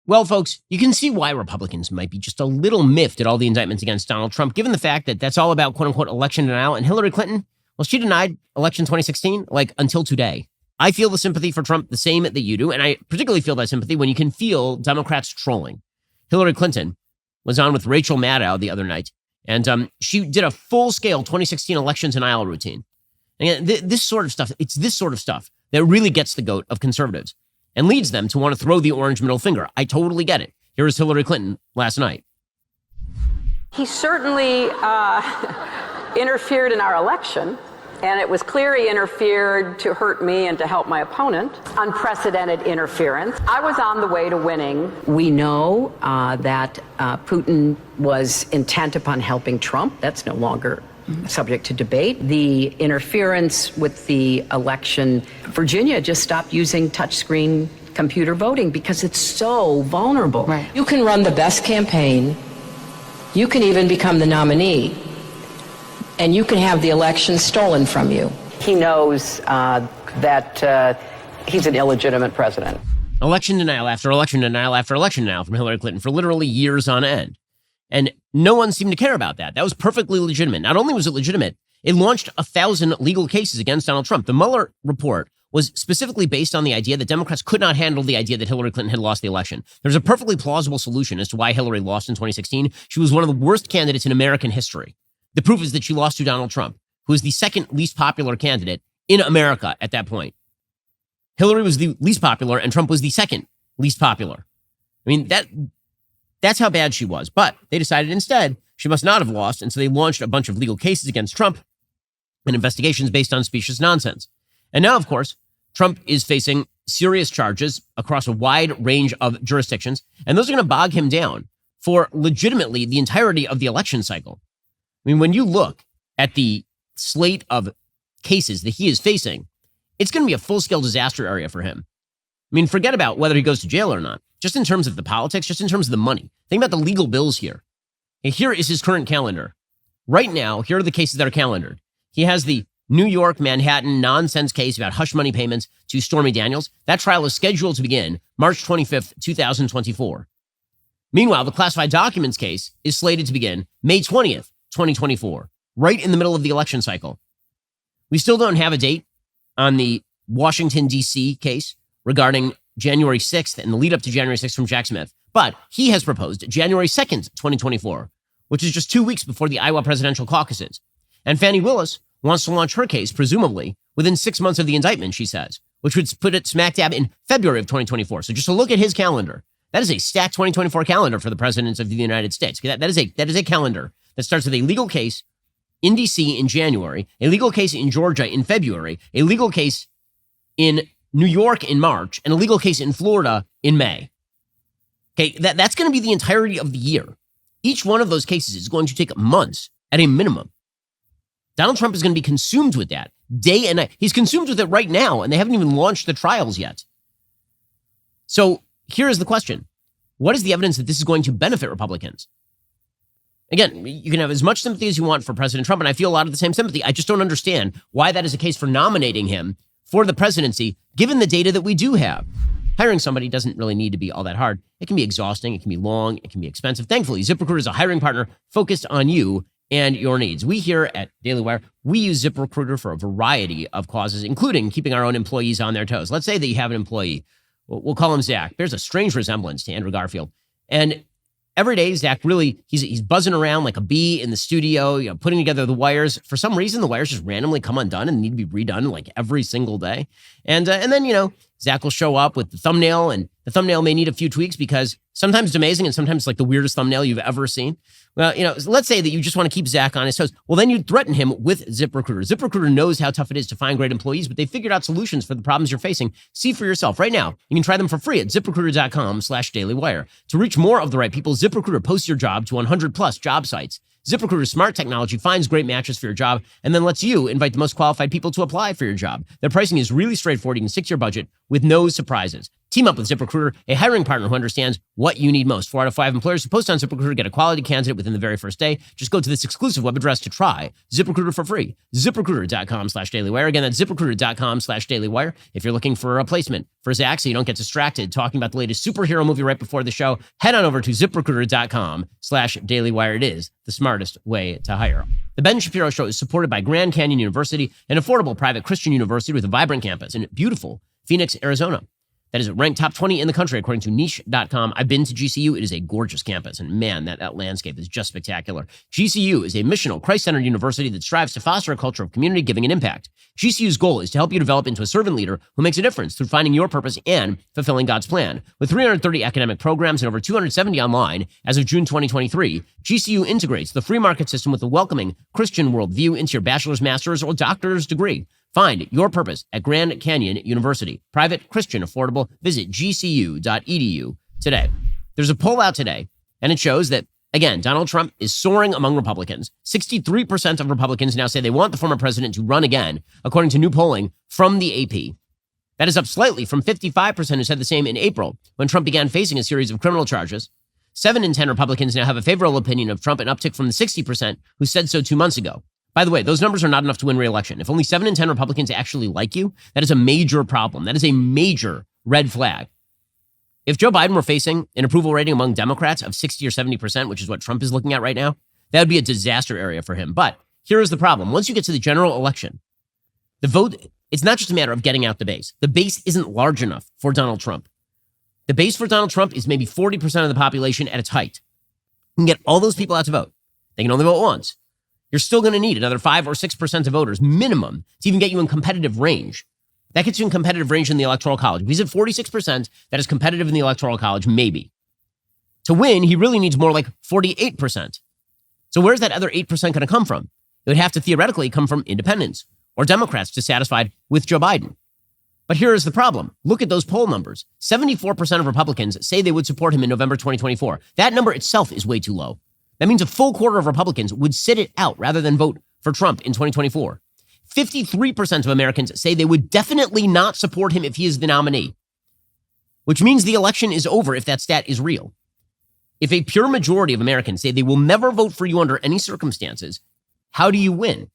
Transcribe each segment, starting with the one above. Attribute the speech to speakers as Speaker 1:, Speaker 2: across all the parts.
Speaker 1: Well, folks, you can see why Republicans might be just a little miffed at all the indictments against Donald Trump, given the fact that that's all about quote unquote election denial. And Hillary Clinton, well, she denied election 2016, like until today. I feel the sympathy for Trump the same that you do. And I particularly feel that sympathy when you can feel Democrats trolling. Hillary Clinton was on with Rachel Maddow the other night, and she did a full-scale 2016 election denial routine. And this sort of stuff, it's this sort of stuff that really gets the goat of conservatives and leads them to want to throw the orange middle finger. I totally get it. Here is Hillary Clinton last night.
Speaker 2: He certainly interfered in our election, and it was clear he interfered to hurt me and to help my opponent. Unprecedented interference. I was on the way to winning. We know that Putin was intent upon helping Trump. That's no longer subject to debate. The interference with the election, Virginia just stopped using touchscreen computer voting because it's so vulnerable.
Speaker 3: Right. You can run the best campaign, you can even become the nominee, and you can have the election stolen from you.
Speaker 2: He knows that he's an illegitimate president.
Speaker 1: Election denial after election denial after election denial from Hillary Clinton for literally years on end. And no one seemed to care about that. That was perfectly legitimate. Not only was it legitimate, it launched 1,000 legal cases against Donald Trump. The Mueller report was specifically based on the idea that Democrats could not handle the idea that Hillary Clinton had lost the election. There's a perfectly plausible solution as to why Hillary lost in 2016. She was one of the worst candidates in American history. The proof is that she lost to Donald Trump, who is the second least popular candidate in America at that point. Hillary was the least popular and Trump was the second least popular. I mean, that's how bad she was. But they decided instead she must not have lost. And so they launched a bunch of legal cases against Trump and investigations based on specious nonsense. And now, of course, Trump is facing serious charges across a wide range of jurisdictions. And those are going to bog him down for legitimately the entirety of the election cycle. I mean, when you look at the slate of cases that he is facing, it's going to be a full-scale disaster area for him. I mean, forget about whether he goes to jail or not. Just in terms of the politics, just in terms of the money. Think about the legal bills here. And here is his current calendar. Right now, here are the cases that are calendared. He has the New York, Manhattan nonsense case about hush money payments to Stormy Daniels. That trial is scheduled to begin March 25th, 2024. Meanwhile, the classified documents case is slated to begin May 20th, 2024, right in the middle of the election cycle. We still don't have a date on the Washington, D.C. case regarding January 6th and the lead up to January 6th from Jack Smith. But he has proposed January 2nd, 2024, which is just 2 weeks before the Iowa presidential caucuses. And Fani Willis wants to launch her case, presumably, within 6 months of the indictment, she says, which would put it smack dab in February of 2024. So just to look at his calendar, that is a stacked 2024 calendar for the presidents of the United States. That is a calendar that starts with a legal case in D.C. in January, a legal case in Georgia in February, a legal case in New York in March, and a legal case in Florida in May. Okay, that's going to be the entirety of the year. Each one of those cases is going to take months at a minimum. Donald Trump is going to be consumed with that day and night. He's consumed with it right now, and they haven't even launched the trials yet. So here is the question. What is the evidence that this is going to benefit Republicans? Again, you can have as much sympathy as you want for President Trump, and I feel a lot of the same sympathy. I just don't understand why that is the case for nominating him for the presidency, given the data that we do have. Hiring somebody doesn't really need to be all that hard. It can be exhausting. It can be long. It can be expensive. Thankfully, ZipRecruiter is a hiring partner focused on you and your needs. We here at Daily Wire, we use ZipRecruiter for a variety of causes, including keeping our own employees on their toes. Let's say that you have an employee. We'll call him Zach. There's a strange resemblance to Andrew Garfield. And every day, Zach really, he's buzzing around like a bee in the studio, putting together the wires. For some reason, the wires just randomly come undone and need to be redone like every single day. And then, Zach will show up with the thumbnail, and the thumbnail may need a few tweaks because sometimes it's amazing and sometimes it's like the weirdest thumbnail you've ever seen. Well, let's say that you just want to keep Zach on his toes. Well, then you threaten him with ZipRecruiter. ZipRecruiter knows how tough it is to find great employees, but they figured out solutions for the problems you're facing. See for yourself right now. You can try them for free at ZipRecruiter.com/dailywire. To reach more of the right people, ZipRecruiter posts your job to 100 plus job sites. ZipRecruiter's smart technology finds great matches for your job and then lets you invite the most qualified people to apply for your job. Their pricing is really straightforward. You can stick to your budget with no surprises. Team up with ZipRecruiter, a hiring partner who understands what you need most. 4 out of 5 employers who post on ZipRecruiter get a quality candidate within the very first day. Just go to this exclusive web address to try ZipRecruiter for free. ZipRecruiter.com/dailywire. Again, that's ZipRecruiter.com/dailywire. If you're looking for a replacement for Zach so you don't get distracted talking about the latest superhero movie right before the show, head on over to ZipRecruiter.com/dailywire. It is the smartest way to hire. The Ben Shapiro Show is supported by Grand Canyon University, an affordable private Christian university with a vibrant campus in beautiful Phoenix, Arizona. That is ranked top 20 in the country, according to niche.com. I've been to GCU. It is a gorgeous campus. And man, that landscape is just spectacular. GCU is a missional, Christ-centered university that strives to foster a culture of community, giving, and impact. GCU's goal is to help you develop into a servant leader who makes a difference through finding your purpose and fulfilling God's plan. With 330 academic programs and over 270 online as of June 2023, GCU integrates the free market system with a welcoming Christian worldview into your bachelor's, master's, or doctor's degree. Find your purpose at Grand Canyon University. Private, Christian, affordable. Visit gcu.edu today. There's a poll out today, and it shows that, again, Donald Trump is soaring among Republicans. 63% of Republicans now say they want the former president to run again, according to new polling from the AP. That is up slightly from 55% who said the same in April, when Trump began facing a series of criminal charges. 7 in 10 Republicans now have a favorable opinion of Trump, an uptick from the 60% who said so 2 months ago. By the way, those numbers are not enough to win re-election. If only 7 in 10 Republicans actually like you, that is a major problem. That is a major red flag. If Joe Biden were facing an approval rating among Democrats of 60 or 70%, which is what Trump is looking at right now, that would be a disaster area for him. But here is the problem. Once you get to the general election, the vote, it's not just a matter of getting out the base. The base isn't large enough for Donald Trump. The base for Donald Trump is maybe 40% of the population at its height. You can get all those people out to vote. They can only vote once. You're still going to need another 5 or 6% of voters minimum to even get you in competitive range. That gets you in competitive range in the Electoral College. If he's at 46%, that is competitive in the Electoral College, maybe. To win, he really needs more like 48%. So where's that other 8% going to come from? It would have to theoretically come from independents or Democrats dissatisfied with Joe Biden. But here is the problem. Look at those poll numbers. 74% of Republicans say they would support him in November 2024. That number itself is way too low. That means a full quarter of Republicans would sit it out rather than vote for Trump in 2024. 53% of Americans say they would definitely not support him if he is the nominee, which means the election is over if that stat is real. If a pure majority of Americans say they will never vote for you under any circumstances, how do you win?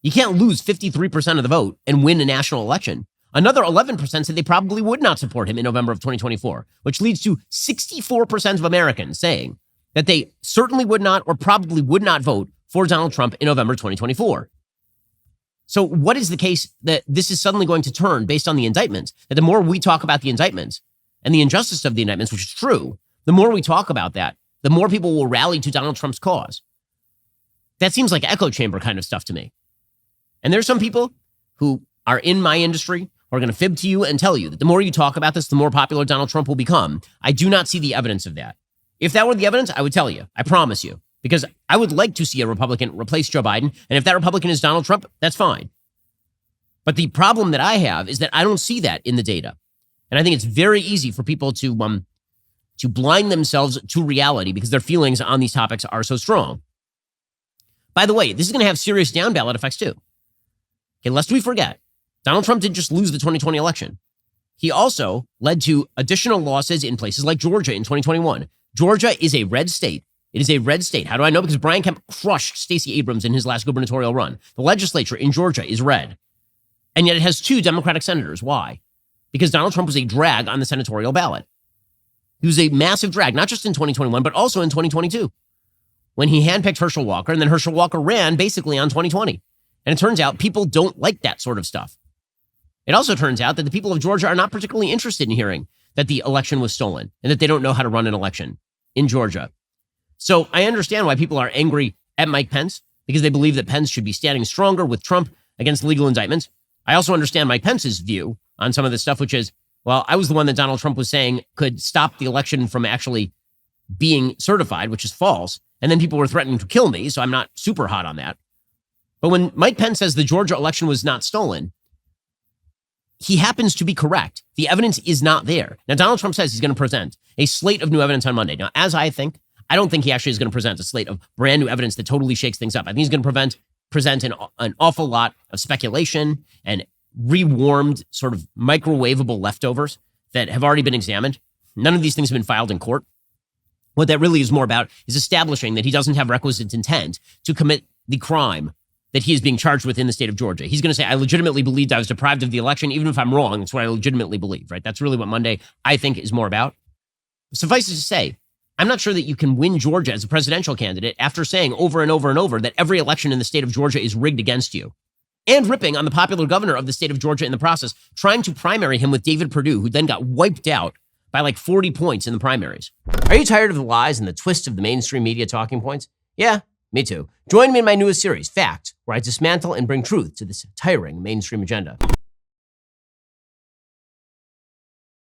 Speaker 1: You can't lose 53% of the vote and win a national election. Another 11% said they probably would not support him in November of 2024, which leads to 64% of Americans saying that they certainly would not or probably would not vote for Donald Trump in November 2024. So what is the case that this is suddenly going to turn based on the indictments? That the more we talk about the indictments and the injustice of the indictments, which is true, the more we talk about that, the more people will rally to Donald Trump's cause. That seems like echo chamber kind of stuff to me. And there's some people who are in my industry who are going to fib to you and tell you that the more you talk about this, the more popular Donald Trump will become. I do not see the evidence of that. If that were the evidence, I would tell you. I promise you. Because I would like to see a Republican replace Joe Biden. And if that Republican is Donald Trump, that's fine. But the problem that I have is that I don't see that in the data. And I think it's very easy for people to blind themselves to reality because their feelings on these topics are so strong. By the way, this is going to have serious down ballot effects too. Okay, lest we forget, Donald Trump didn't just lose the 2020 election. He also led to additional losses in places like Georgia in 2021. Georgia is a red state. It is a red state. How do I know? Because Brian Kemp crushed Stacey Abrams in his last gubernatorial run. The legislature in Georgia is red. And yet it has 2 Democratic senators. Why? Because Donald Trump was a drag on the senatorial ballot. He was a massive drag, not just in 2021, but also in 2022, when he handpicked Herschel Walker, and then Herschel Walker ran basically on 2020. And it turns out people don't like that sort of stuff. It also turns out that the people of Georgia are not particularly interested in hearing that the election was stolen and that they don't know how to run an election in Georgia. So I understand why people are angry at Mike Pence, because they believe that Pence should be standing stronger with Trump against legal indictments. I also understand Mike Pence's view on some of this stuff, which is, well, I was the one that Donald Trump was saying could stop the election from actually being certified, which is false. And then people were threatening to kill me, so I'm not super hot on that. But when Mike Pence says the Georgia election was not stolen, he happens to be correct. The evidence is not there. Now, Donald Trump says he's going to present a slate of new evidence on Monday. Now, as I don't think he actually is going to present a slate of brand new evidence that totally shakes things up. I think he's going to present an awful lot of speculation and rewarmed sort of microwavable leftovers, that have already been examined. None of these things have been filed in court. What that really is more about is establishing that he doesn't have requisite intent to commit the crime that he is being charged with in the state of Georgia. He's going to say, I legitimately believed I was deprived of the election, even if I'm wrong. That's what I legitimately believe, right? That's really what Monday, I think, is more about. Suffice it to say, I'm not sure that you can win Georgia as a presidential candidate after saying over and over and over that every election in the state of Georgia is rigged against you, and ripping on the popular governor of the state of Georgia in the process, trying to primary him with David Perdue, who then got wiped out by like 40 points in the primaries. Are you tired of the lies and the twists of the mainstream media talking points? Yeah, me too. Join me in my newest series, Fact, where I dismantle and bring truth to this tiring mainstream agenda.